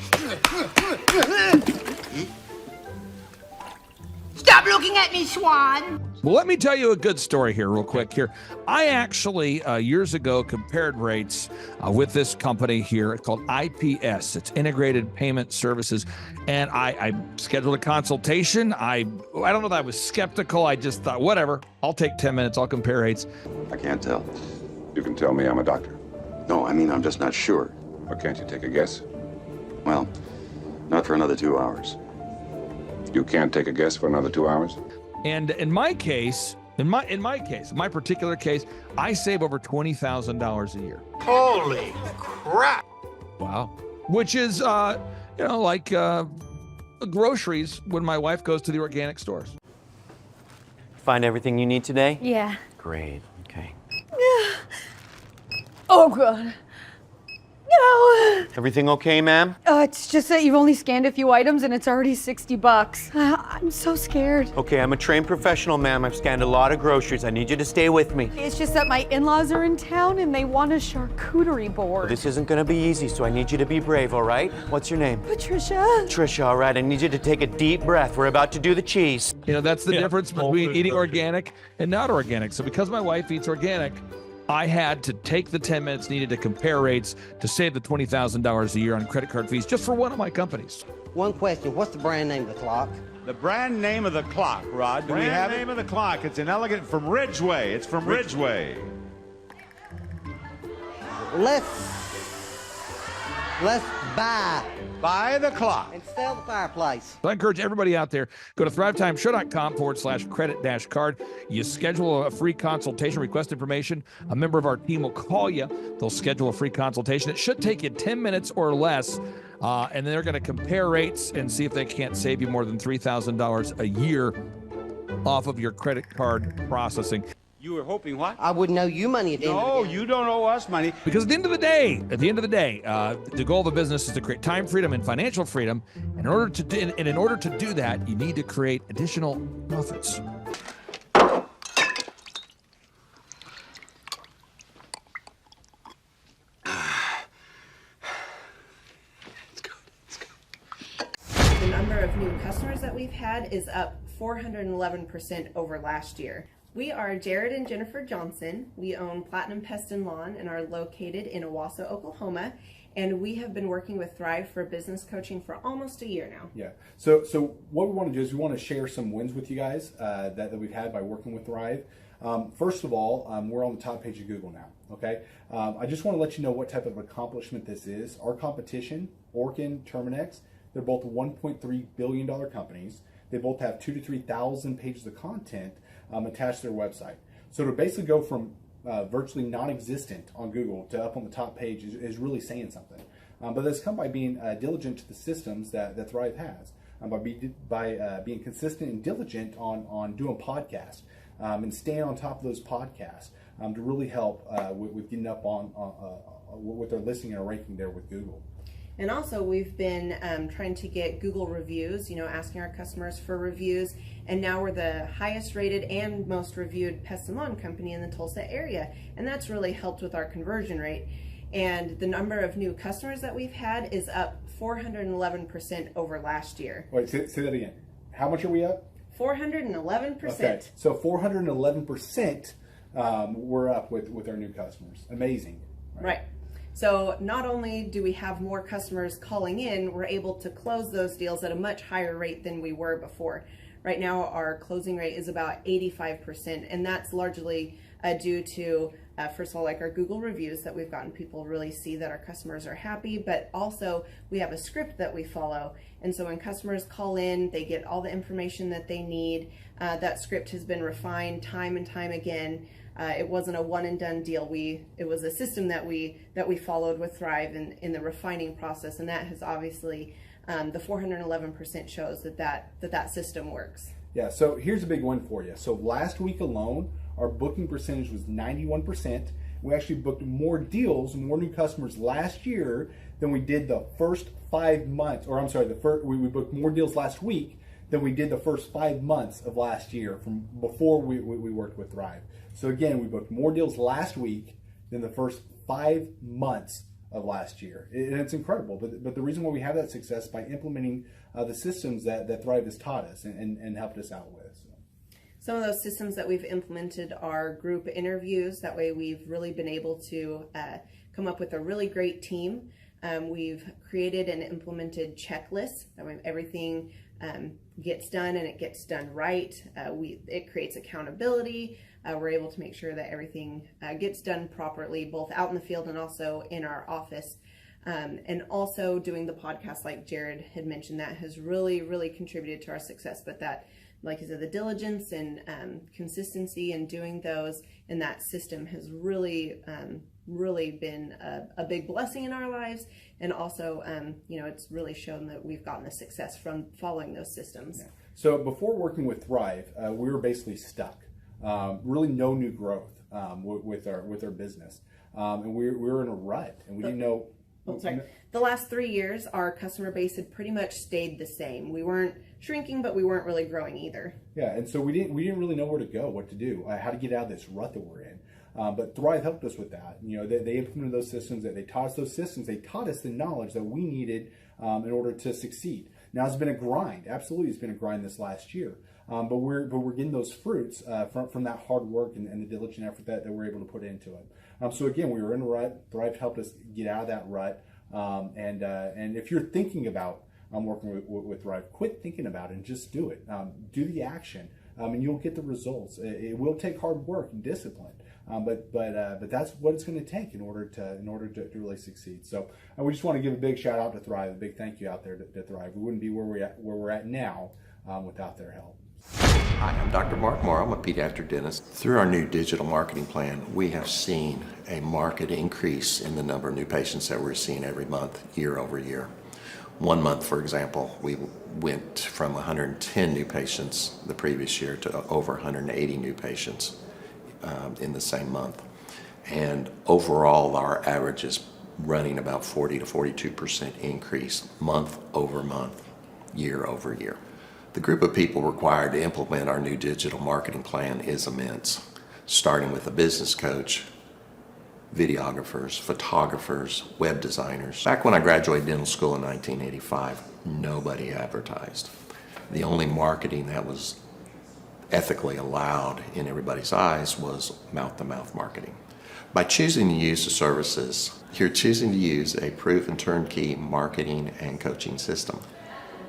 Stop looking at me, Swan. Well, let me tell you a good story here real quick here. I actually, years ago, compared rates with this company here called IPS. It's Integrated Payment Services. And I scheduled a consultation. I don't know that I was skeptical. I just thought, whatever, I'll take 10 minutes. I'll compare rates. I can't tell. You can tell me I'm a doctor. No, I mean, I'm just not sure. Or can't you take a guess? Well, not for another 2 hours. You can't take a guess for another 2 hours? And in my particular case, I save over $20,000 a year. Holy crap. Wow. Which is, like groceries when my wife goes to the organic stores. Find everything you need today? Yeah. Great. Okay. Oh, God. No. Everything okay, ma'am? It's just that you've only scanned a few items and it's already $60. I'm so scared. Okay, I'm a trained professional, ma'am. I've scanned a lot of groceries. I need you to stay with me. It's just that my in-laws are in town and they want a charcuterie board. Well, this isn't gonna be easy, so I need you to be brave, all right? What's your name? Patricia. Patricia, all right. I need you to take a deep breath. We're about to do the cheese. You know, that's the difference between eating organic and not organic. So because my wife eats organic, I had to take the 10 minutes needed to compare rates to save the $20,000 a year on credit card fees just for one of my companies. One question. What's the brand name of the clock? The brand name of the clock, Rod. Do we have name of the clock. It's an elegant from Ridgeway. It's from Ridgeway. Let's buy Buy the clock. and sell the fireplace. So I encourage everybody out there, go to thrivetimeshow.com/credit-card. You schedule a free consultation, request information. A member of our team will call you. They'll schedule a free consultation. It should take you 10 minutes or less. And they're going to compare rates and see if they can't save you more than $3,000 a year off of your credit card processing. You were hoping what? I wouldn't owe you money at the end of the No, day. you don't owe us money. Because at the end of the day, the goal of the business is to create time freedom and financial freedom. And in order to do that, you need to create additional profits. The number of new customers that we've had is up 411% over last year. We are Jared and Jennifer Johnson. We own Platinum Pest and Lawn and are located in Owasso, Oklahoma. And we have been working with Thrive for business coaching for almost a year now. Yeah. So what we want to do is we want to share some wins with you guys that we've had by working with Thrive. First of all, we're on the top page of Google now. Okay. I just want to let you know what type of accomplishment this is. Our competition, Orkin, Terminex, they're both $1.3 billion companies. They both have 2,000 to 3,000 pages of content attached to their website. So to basically go from virtually non-existent on Google to up on the top page is really saying something. but that's come by being diligent to the systems that Thrive has, by being consistent and diligent on doing podcasts and staying on top of those podcasts to really help with getting up on with their listening and our ranking there with Google. And also, we've been trying to get Google reviews, asking our customers for reviews. And now we're the highest rated and most reviewed pest and lawn company in the Tulsa area. And that's really helped with our conversion rate. And the number of new customers that we've had is up 411% over last year. Wait, say that again. How much are we up? 411%. Okay, so 411% we're up with our new customers. Amazing. Right. So not only do we have more customers calling in, we're able to close those deals at a much higher rate than we were before. Right now, our closing rate is about 85%, and that's largely due to, first of all, like our Google reviews that we've gotten people really see that our customers are happy, but also we have a script that we follow. And so when customers call in, they get all the information that they need. That script has been refined time and time again. It wasn't a one and done deal. It was a system that we followed with Thrive in the refining process, and that has obviously the 411% shows that system works. Yeah. So here's a big one for you. So last week alone, our booking percentage was 91%. We actually booked more deals, more new customers last year than we did the first 5 months. Or I'm sorry, we booked more deals last week than we did the first 5 months of last year from before we worked with Thrive. So again, we booked more deals last week than the first 5 months of last year. And it's incredible. But the reason why we have that success is by implementing the systems that Thrive has taught us and helped us out with. Some of those systems that we've implemented are group interviews. That way we've really been able to come up with a really great team. We've created and implemented checklists. That way everything gets done and it gets done right. It creates accountability. We're able to make sure that everything gets done properly, both out in the field and also in our office. And also doing the podcast, like Jared had mentioned, that has really, really contributed to our success. But that, like I said, the diligence and consistency in doing those and that system has really, really been a big blessing in our lives. And also, it's really shown that we've gotten the success from following those systems. Yeah. So before working with Thrive, we were basically stuck. Really no new growth with our business. And we were in a rut, and we didn't know. The last 3 years, our customer base had pretty much stayed the same. We weren't shrinking, but we weren't really growing either. Yeah, and so we didn't really know where to go, what to do, how to get out of this rut that we're in. But Thrive helped us with that. They implemented those systems. They taught us those systems. They taught us the knowledge that we needed in order to succeed. Now it's been a grind. Absolutely, it's been a grind this last year. But we're getting those fruits from that hard work and the diligent effort that we're able to put into it. So again, we were in a rut. Thrive helped us get out of that rut. And if you're thinking about working with Thrive, quit thinking about it and just do it. Do the action, and you'll get the results. It will take hard work and discipline, but that's what it's going to take in order to really succeed. So we just want to give a big shout out to Thrive, a big thank you out there to Thrive. We wouldn't be where we're at now without their help. Hi, I'm Dr. Mark Moore. I'm a pediatric dentist. Through our new digital marketing plan, we have seen a marked increase in the number of new patients that we're seeing every month, year over year. 1 month, for example, we went from 110 new patients the previous year to over 180 new patients in the same month. And overall, our average is running about 40 to 42% increase month over month, year over year. The group of people required to implement our new digital marketing plan is immense, starting with a business coach, videographers, photographers, web designers. Back when I graduated dental school in 1985, nobody advertised. The only marketing that was ethically allowed in everybody's eyes was mouth-to-mouth marketing. By choosing to use the services, you're choosing to use a proven turnkey marketing and coaching system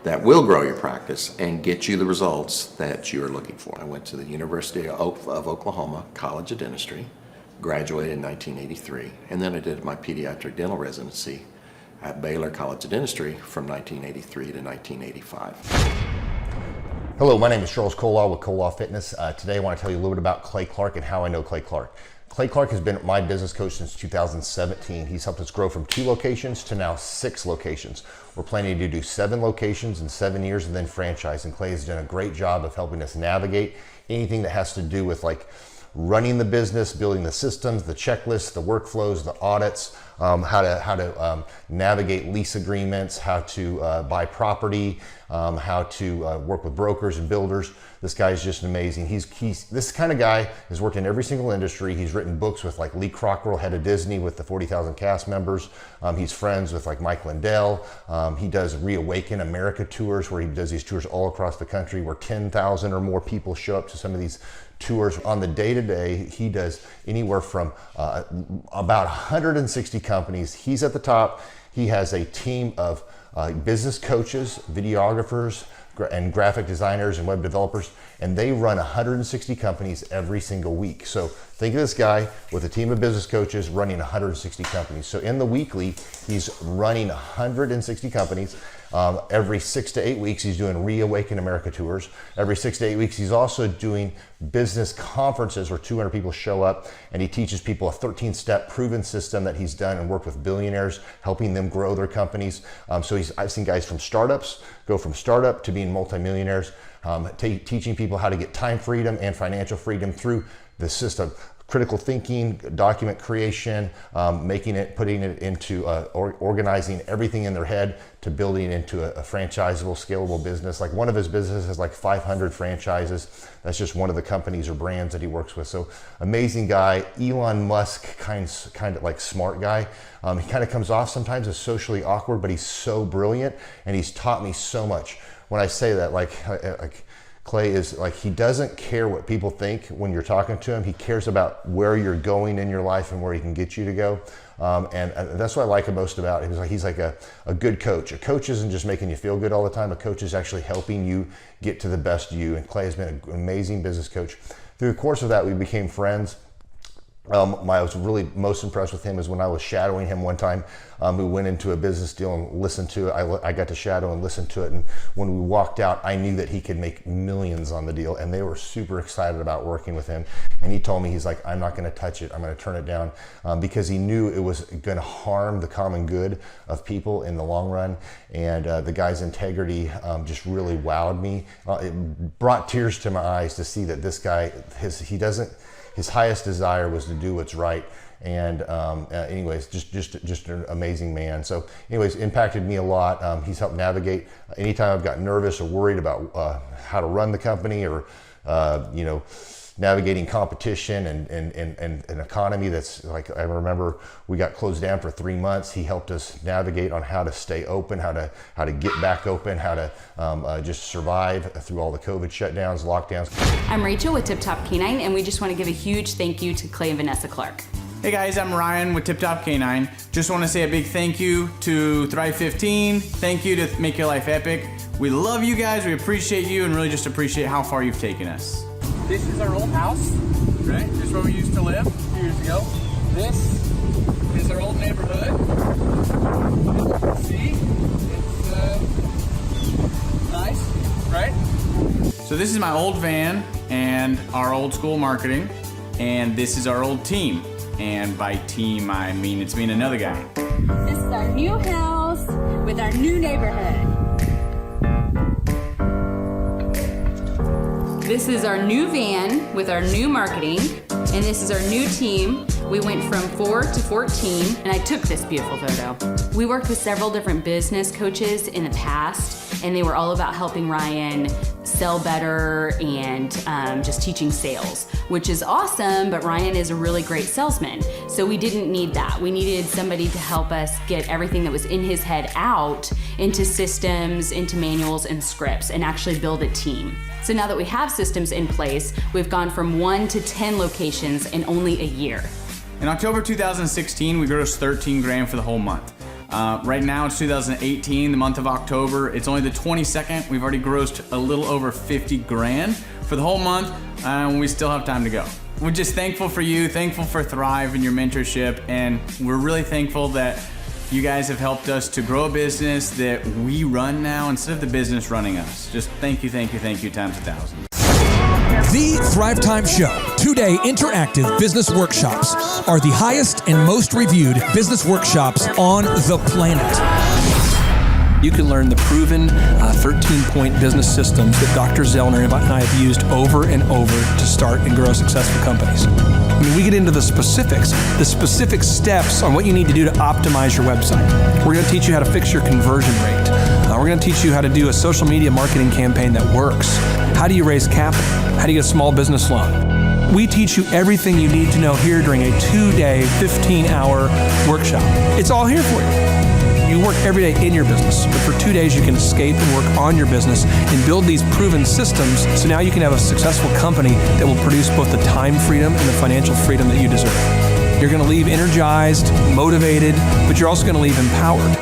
that will grow your practice and get you the results that you're looking for. I went to the University of Oklahoma College of Dentistry, graduated in 1983, and then I did my pediatric dental residency at Baylor College of Dentistry from 1983 to 1985. Hello, my name is Charles Kolaw with Kolaw Fitness. Today I want to tell you a little bit about Clay Clark and how I know Clay Clark. Clay Clark has been my business coach since 2017. He's helped us grow from 2 locations to now 6 locations. We're planning to do 7 locations in 7 years and then franchise. And Clay has done a great job of helping us navigate anything that has to do with like running the business, building the systems, the checklists, the workflows, the audits, how to navigate lease agreements, how to buy property, how to work with brokers and builders. This guy is just amazing. He's this kind of guy has worked in every single industry. He's written books with like Lee Crockrell, head of Disney, with the 40,000 cast members. He's friends with like Mike Lindell. He does Reawaken America tours, where he does these tours all across the country where 10,000 or more people show up to some of these tours. On the day-to-day, he does anywhere from about 160 companies. He's at the top. He has a team of business coaches, videographers, and graphic designers and web developers, and they run 160 companies every single week. So think of this guy with a team of business coaches running 160 companies. So in the weekly, he's running 160 companies. Every 6 to 8 weeks, he's doing Reawaken America tours. Every 6 to 8 weeks, he's also doing business conferences where 200 people show up, and he teaches people a 13-step proven system that he's done and worked with billionaires, helping them grow their companies. So I've seen guys from startups go from startup to being multimillionaires, teaching people how to get time freedom and financial freedom through the system. Critical thinking, document creation, putting it into organizing everything in their head to building it into a franchisable, scalable business. Like one of his businesses has like 500 franchises. That's just one of the companies or brands that he works with. So amazing guy. Elon Musk kind of like smart guy. He kind of comes off sometimes as socially awkward, but he's so brilliant and he's taught me so much. When I say that, like Clay is like, he doesn't care what people think when you're talking to him. He cares about where you're going in your life and where he can get you to go. And that's what I like most about him. He's like a good coach. A coach isn't just making you feel good all the time. A coach is actually helping you get to the best you. And Clay has been an amazing business coach. Through the course of that, we became friends. I was really most impressed with him is when I was shadowing him one time. We went into a business deal and listened to it. I got to shadow and listen to it. And when we walked out, I knew that he could make millions on the deal. And they were super excited about working with him. And he told me, he's like, I'm not going to touch it. I'm going to turn it down because he knew it was going to harm the common good of people in the long run. And the guy's integrity just really wowed me. It brought tears to my eyes to see that this guy, his highest desire was to do what's right. And anyways, just an amazing man. So anyways, impacted me a lot. He's helped navigate anytime I've got nervous or worried about how to run the company or, navigating competition and an economy that's like, I remember we got closed down for 3 months. He helped us navigate on how to stay open, how to get back open, how to just survive through all the COVID shutdowns, lockdowns. I'm Rachel with Tip Top Canine, and we just want to give a huge thank you to Clay and Vanessa Clark. Hey guys, I'm Ryan with Tip Top Canine. Just want to say a big thank you to Thrive 15. Thank you to Make Your Life Epic. We love you guys, we appreciate you, and really just appreciate how far you've taken us. This is our old house, right? This is where we used to live a few years ago. This is our old neighborhood. See? It's nice, right? So this is my old van and our old school marketing, and this is our old team. And by team, I mean it's me and another guy. This is our new house with our new neighborhood. This is our new van with our new marketing, and this is our new team. We went from 4 to 14, and I took this beautiful photo. We worked with several different business coaches in the past, and they were all about helping Ryan sell better and just teaching sales, which is awesome, but Ryan is a really great salesman. So we didn't need that. We needed somebody to help us get everything that was in his head out into systems, into manuals and scripts, and actually build a team. So now that we have systems in place, we've gone from 1 to 10 locations in only a year. In October 2016, we grossed 13 grand for the whole month. Right now it's 2018, the month of October. It's only the 22nd. We've already grossed a little over 50 grand for the whole month, and we still have time to go. We're just thankful for you, thankful for Thrive and your mentorship, and we're really thankful that you guys have helped us to grow a business that we run now instead of the business running us. Just thank you times 1,000. The Thrive Time Show. 2-day interactive business workshops are the highest and most reviewed business workshops on the planet. You can learn the proven 13-point business systems that Dr. Zellner and I have used over and over to start and grow successful companies. I mean, we get into the specific steps on what you need to do to optimize your website. We're going to teach you how to fix your conversion rate. We're going to teach you how to do a social media marketing campaign that works. How do you raise capital? How do you get a small business loan? We teach you everything you need to know here during a 2-day, 15-hour workshop. It's all here for you. You work every day in your business, but for 2 days you can escape and work on your business and build these proven systems so now you can have a successful company that will produce both the time freedom and the financial freedom that you deserve. You're going to leave energized, motivated, but you're also going to leave empowered.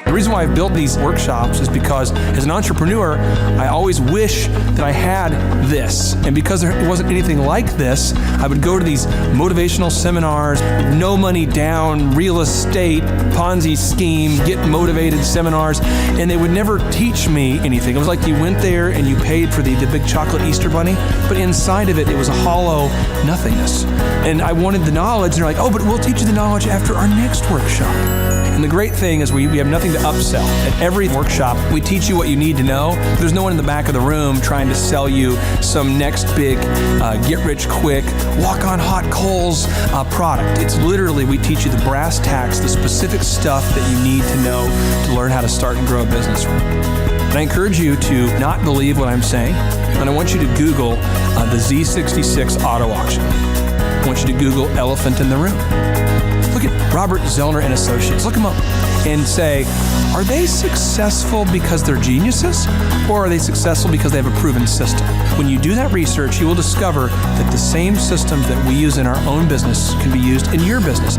The reason why I've built these workshops is because as an entrepreneur, I always wish that I had this. And because there wasn't anything like this, I would go to these motivational seminars, no money down, real estate, Ponzi scheme, get motivated seminars, and they would never teach me anything. It was like you went there and you paid for the big chocolate Easter bunny, but inside of it, it was a hollow nothingness. And I wanted the knowledge, and they're like, oh, but we'll teach you the knowledge after our next workshop. And the great thing is we have nothing to upsell. At every workshop, we teach you what you need to know. There's no one in the back of the room trying to sell you some next big get-rich-quick, walk-on-hot coals product. It's literally, we teach you the brass tacks, the specific stuff that you need to know to learn how to start and grow a business. And I encourage you to not believe what I'm saying, and I want you to Google the Z66 auto auction. I want you to Google elephant in the room. Look at Robert Zellner and Associates. Look them up and say, are they successful because they're geniuses, or are they successful because they have a proven system? When you do that research, you will discover that the same systems that we use in our own business can be used in your business.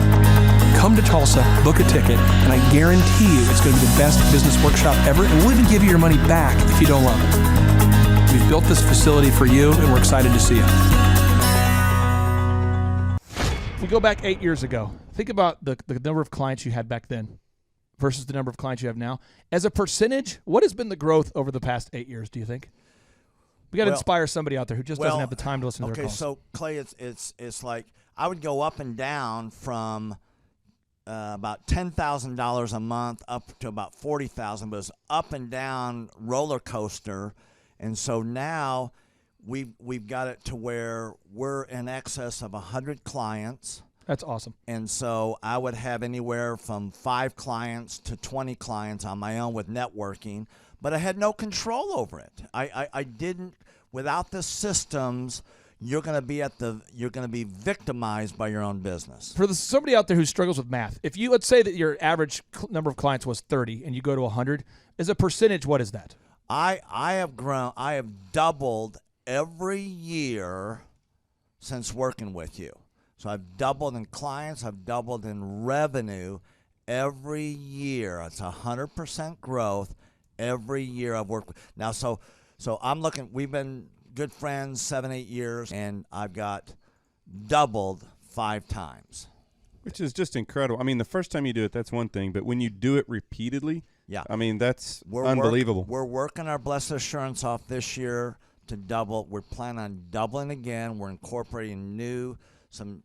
Come to Tulsa, book a ticket, and I guarantee you it's going to be the best business workshop ever, and we'll even give you your money back if you don't love it. We've built this facility for you, and we're excited to see you. We go back 8 years ago. Think about the number of clients you had back then versus the number of clients you have now. As a percentage, what has been the growth over the past 8 years, do you think? We got to inspire somebody out there who just doesn't have the time to listen to their calls. Okay, so Clay, it's like I would go up and down from about $10,000 a month up to about $40,000, but it's up and down roller coaster. And so now we've got it to where we're in excess of 100 clients. That's awesome. And so I would have anywhere from 5 clients to 20 clients on my own with networking, but I had no control over it. I didn't, without the systems, you're going to be victimized by your own business. For somebody out there who struggles with math, if you, let's say that your average number of clients was 30 and you go to 100, as a percentage, what is that? I have doubled every year since working with you. So I've doubled in clients, I've doubled in revenue every year. It's 100% growth every year I've worked with. Now, so I'm looking, we've been good friends 7-8 years, and I've got doubled 5 times. Which is just incredible. I mean, the first time you do it, that's one thing, but when you do it repeatedly, yeah, I mean, that's unbelievable. We're working our Blessed Assurance off this year to double. We're planning on doubling again. We're incorporating some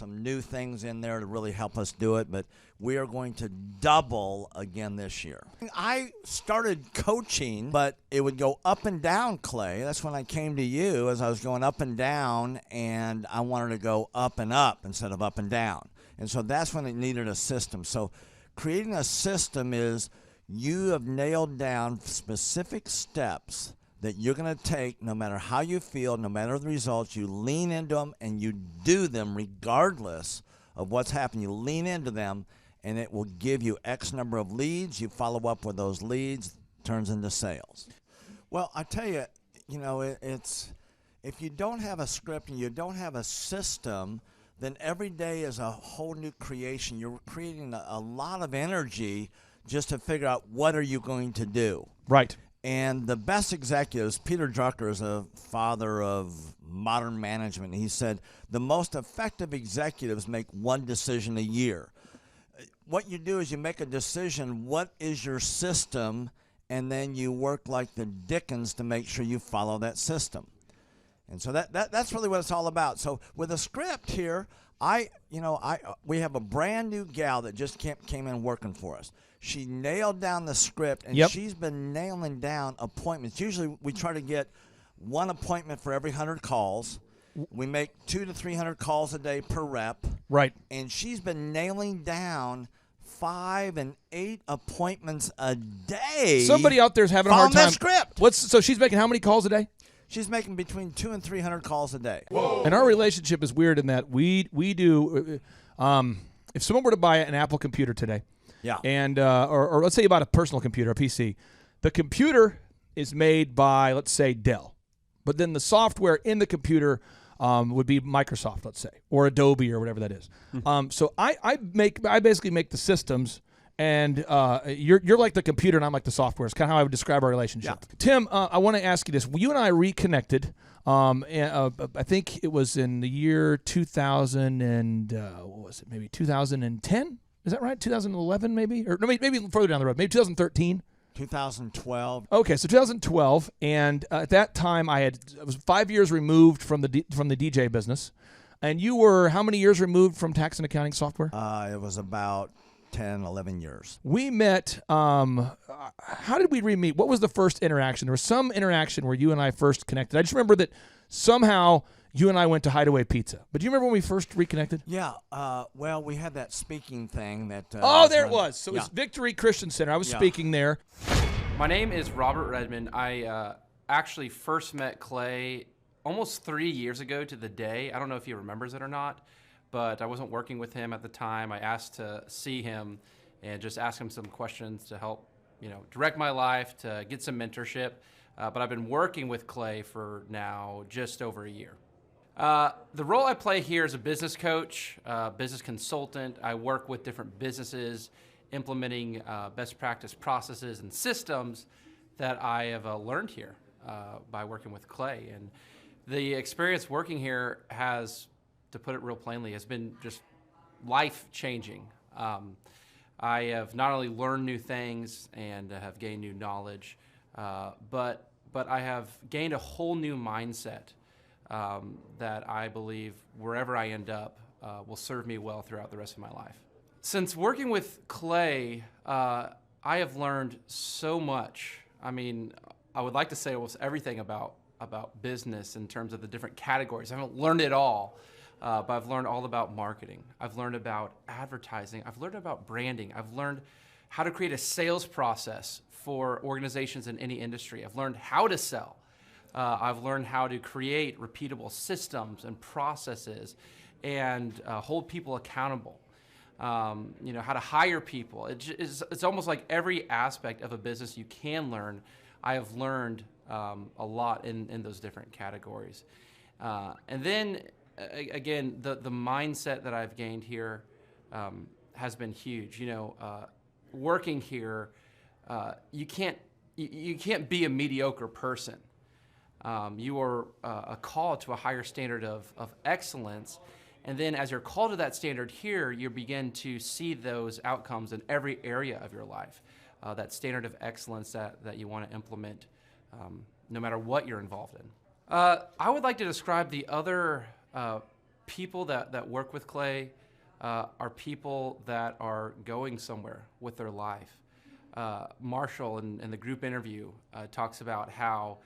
new things in there to really help us do it, but we are going to double again this year. I started coaching, but it would go up and down, Clay. That's when I came to you, as I was going up and down, and I wanted to go up and up instead of up and down. And so that's when it needed a system. So creating a system is you have nailed down specific steps that you're going to take no matter how you feel, no matter the results. You lean into them and you do them regardless of what's happening. You lean into them and it will give you X number of leads. You follow up with those leads, turns into sales. Well, I tell you, it's if you don't have a script and you don't have a system, then every day is a whole new creation. You're creating a lot of energy just to figure out what are you going to do. Right. And the best executives, Peter Drucker is a father of modern management. He said, the most effective executives make one decision a year. What you do is you make a decision, what is your system, and then you work like the Dickens to make sure you follow that system. And so that's really what it's all about. So with a script here, we have a brand new gal that just came in working for us. She nailed down the script, and she's been nailing down appointments. Usually we try to get one appointment for every 100 calls. We make 200 to 300 calls a day per rep. Right. And she's been nailing down 5 and 8 appointments a day. Somebody out there's having a hard time. That script. So she's making how many calls a day? She's making between 200 and 300 calls a day. Whoa. And our relationship is weird in that we do. If someone were to buy an Apple computer today, and or let's say you bought a personal computer, a PC, the computer is made by, let's say, Dell, but then the software in the computer would be Microsoft, let's say, or Adobe or whatever that is. So I basically make the systems, and you're like the computer and I'm like the software. It's kind of how I would describe our relationship. Yeah. Tim, I want to ask you this. You and I reconnected. I think it was in the year 2000 and what was it? Maybe 2010. Is that right? 2011, maybe, or no, maybe further down the road. Maybe 2013. 2012. Okay, so 2012, and at that time I was 5 years removed from the DJ business, and you were how many years removed from tax and accounting software? It was about 10, 11 years. We met. How did we re-meet? What was the first interaction? There was some interaction where you and I first connected. I just remember that somehow you and I went to Hideaway Pizza. But do you remember when we first reconnected? Yeah. Well, we had that speaking thing that. There it was. So it was Victory Christian Center. I was speaking there. My name is Robert Redmond. I actually first met Clay almost 3 years ago to the day. I don't know if he remembers it or not, but I wasn't working with him at the time. I asked to see him and just ask him some questions to help, direct my life, to get some mentorship. But I've been working with Clay for now just over a year. The role I play here is a business coach, business consultant. I work with different businesses, implementing best practice processes and systems that I have learned here by working with Clay. And the experience working here has, to put it real plainly, has been just life-changing. I have not only learned new things and have gained new knowledge, but I have gained a whole new mindset that I believe wherever I end up will serve me well throughout the rest of my life. Since working with Clay, I have learned so much. I mean, I would like to say almost everything about business in terms of the different categories. I haven't learned it all, but I've learned all about marketing. I've learned about advertising. I've learned about branding. I've learned how to create a sales process for organizations in any industry. I've learned how to sell. I've learned how to create repeatable systems and processes and hold people accountable. How to hire people. It's almost like every aspect of a business you can learn. I have learned a lot in those different categories. And then, again, the mindset that I've gained here has been huge. Working here, you can't be a mediocre person. You are a call to a higher standard of excellence. And then as you're called to that standard here, you begin to see those outcomes in every area of your life, that standard of excellence that you want to implement no matter what you're involved in. I would like to describe the other people that work with Clay are people that are going somewhere with their life. Marshall in the group interview talks about how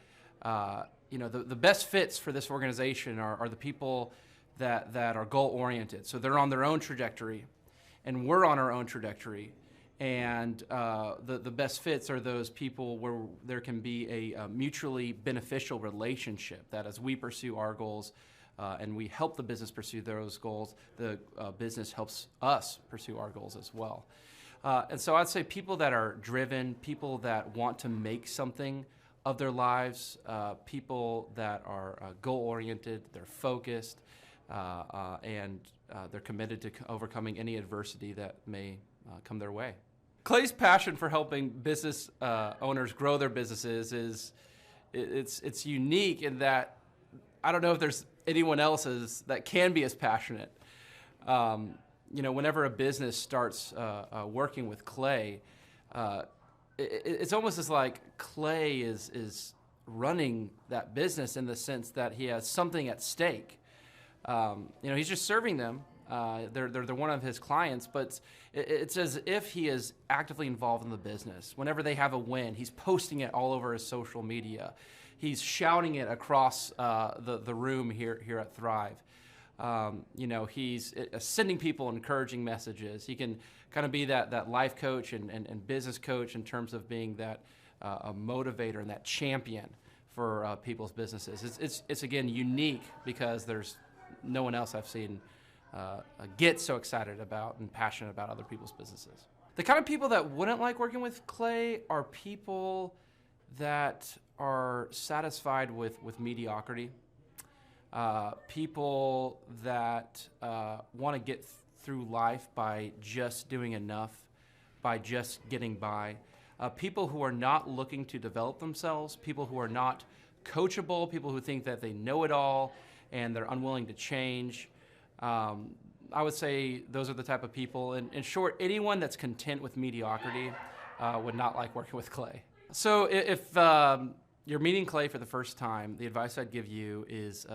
the best fits for this organization are the people that are goal-oriented. So they're on their own trajectory, and we're on our own trajectory. And the best fits are those people where there can be a mutually beneficial relationship, that as we pursue our goals and we help the business pursue those goals, the business helps us pursue our goals as well. And so I'd say people that are driven, people that want to make something of their lives, people that are goal-oriented, they're focused, and they're committed to overcoming any adversity that may come their way. Clay's passion for helping business owners grow their businesses it's unique in that I don't know if there's anyone else that can be as passionate. Whenever a business starts working with Clay, it's almost as like Clay is running that business in the sense that he has something at stake. He's just serving them. They're one of his clients, but it's as if he is actively involved in the business. Whenever they have a win, he's posting it all over his social media. He's shouting it across the room here at Thrive. He's sending people encouraging messages. He can kind of be that life coach and business coach in terms of being that a motivator and that champion for people's businesses. It's again unique because there's no one else I've seen get so excited about and passionate about other people's businesses. The kind of people that wouldn't like working with Clay are people that are satisfied with mediocrity. People that want to get through life by just doing enough, by just getting by. People who are not looking to develop themselves, people who are not coachable, people who think that they know it all and they're unwilling to change. I would say those are the type of people. In short, anyone that's content with mediocrity would not like working with Clay. So if you're meeting Clay for the first time, the advice I'd give you is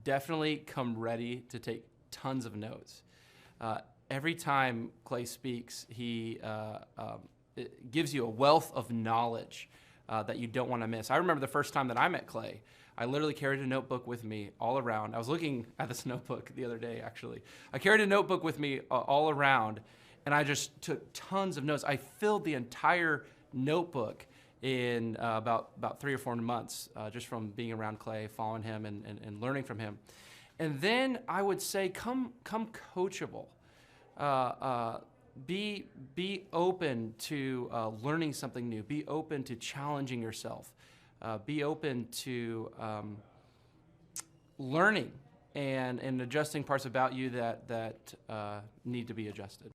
definitely come ready to take tons of notes. Every time Clay speaks, he it gives you a wealth of knowledge that you don't want to miss. I remember the first time that I met Clay, I literally carried a notebook with me all around. I was looking at this notebook the other day, actually. I carried a notebook with me all around, and I just took tons of notes. I filled the entire notebook in about 3 or 4 months, just from being around Clay, following him, and learning from him. And then I would say, come coachable. Be open to learning something new. Be open to challenging yourself. Be open to learning and adjusting parts about you that need to be adjusted.